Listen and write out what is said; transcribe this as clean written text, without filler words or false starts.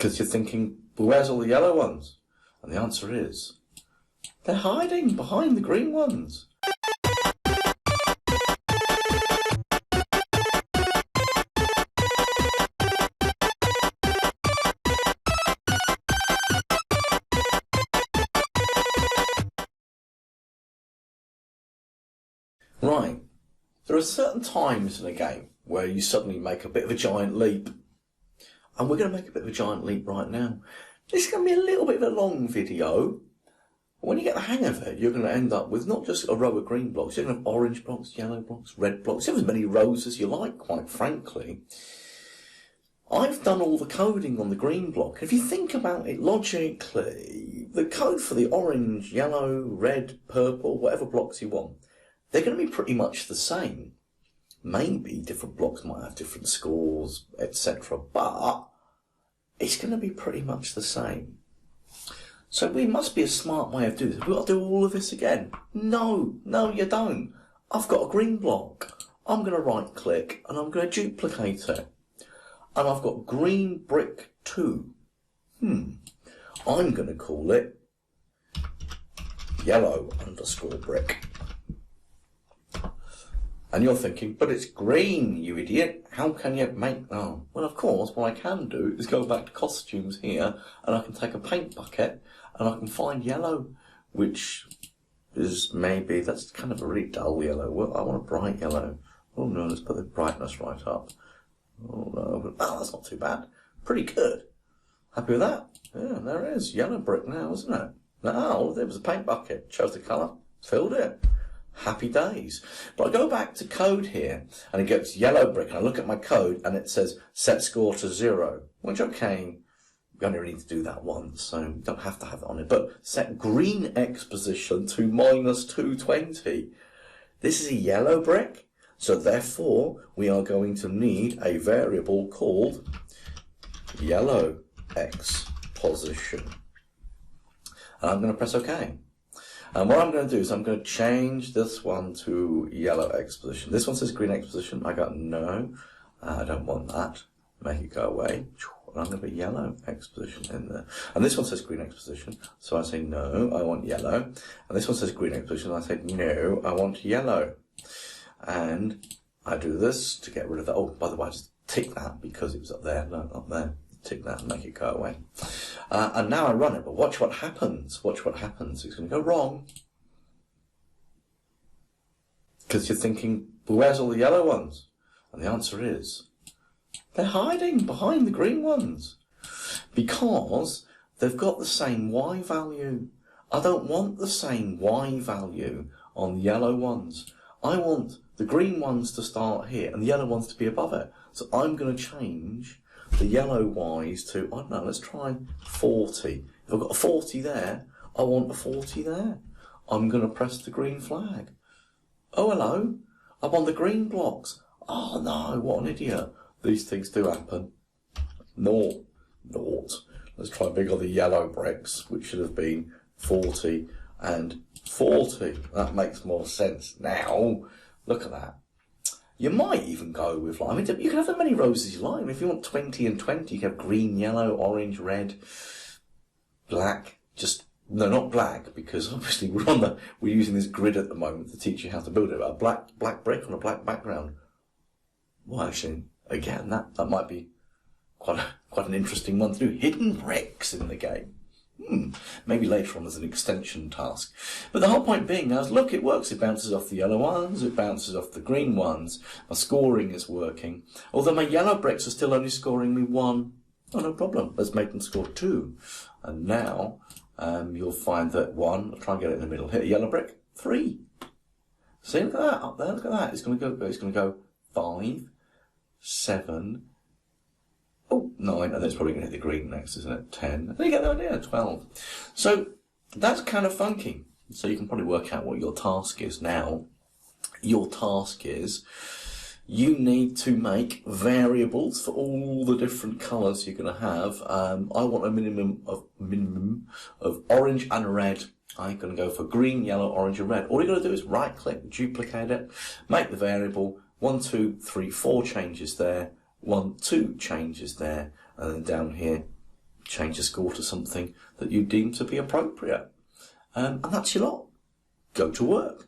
Because you're thinking, well, where's all the yellow ones? And the answer is, they're hiding behind the green ones. Right, there are certain times in a game where you suddenly make a bit of a giant leap. And we're going to make a bit of a giant leap right now. This is going to be a little bit of a long video. When you get the hang of it, you're going to end up with not just a row of green blocks, you're going to have orange blocks, yellow blocks, red blocks. You have as many rows as you like, quite frankly. I've done all the coding on the green block. If you think about it logically, the code for the orange, yellow, red, purple, whatever blocks you want, they're going to be pretty much the same. Maybe different blocks might have different scores, etc. But it's going to be pretty much the same. So we must be a smart way of doing this. We've got to do all of this again. No, you don't. I've got a green block. I'm going to right click and I'm going to duplicate it. And I've got green brick 2. I'm going to call it yellow _ brick. And you're thinking, but it's green, you idiot. How can you make... Oh, well, of course, what I can do is go back to costumes here, and I can take a paint bucket, and I can find yellow, which is maybe... That's kind of a really dull yellow. Well, I want a bright yellow. Oh, no, let's put the brightness right up. Oh, no. Oh, that's not too bad. Pretty good. Happy with that? Yeah, there it is. Yellow brick now, isn't it? No, there was a paint bucket. Chose the colour. Filled it. Happy days. But I go back to code here, and it goes yellow brick, and I look at my code, and it says set score to 0, which, okay, we only need to do that once, so you don't have to have it on it. But set green X position to -220. This is a yellow brick, so therefore we are going to need a variable called yellow X position. And I'm going to press OK. And what I'm going to do is I'm going to change this one to yellow X position. This one says green X position. I got no, I don't want that. Make it go away. And I'm going to put yellow X position in there. And this one says green X position. So I say no, I want yellow. And this one says green X position. I say no, I want yellow. And I do this to get rid of that. Oh, by the way, I just tick that because it was up there. No, not there. Tick that and make it go away. And now I run it, but watch what happens. Watch what happens. It's going to go wrong. Because you're thinking, well, where's all the yellow ones? And the answer is, they're hiding behind the green ones. Because they've got the same Y value. I don't want the same Y value on the yellow ones. I want the green ones to start here and the yellow ones to be above it. So I'm going to change the yellow Y's to, I don't know, let's try 40. If I've got a 40 there, I want a 40 there. I'm going to press the green flag. Oh, hello. I'm on the green blocks. Oh, no, what an idiot. These things do happen. Naught. Let's try big on the yellow bricks, which should have been 40 and 40. That makes more sense now. Look at that. You might even go with, like, I mean, you can have as many rows as you like. I mean, if you want 20 and 20, you can have green, yellow, orange, red, black. Just, no, not black, because obviously we're using this grid at the moment to teach you how to build it. A black brick on a black background. Well, actually, again, that might be quite an interesting one to do. Hidden bricks in the game. Maybe later on as an extension task. But the whole point being now is, look, it works. It bounces off the yellow ones, it bounces off the green ones. My scoring is working. Although my yellow bricks are still only scoring me 1. Oh, no problem. Let's make them score 2. And now you'll find that 1, I'll try and get it in the middle. Hit a yellow brick, 3. See, look at that up there, look at that. It's going to go 5, 7, oh, 9, and then it's probably going to hit the green next, isn't it? 10. There you get the idea, 12. So that's kind of funky. So you can probably work out what your task is now. Your task is you need to make variables for all the different colours you're going to have. I want a minimum of orange and red. I'm going to go for green, yellow, orange, and red. All you've got to do is right-click, duplicate it, make the variable 1, 2, 3, 4 changes there. 1, 2 changes there, and then down here, change the score to something that you deem to be appropriate. And that's your lot. Go to work.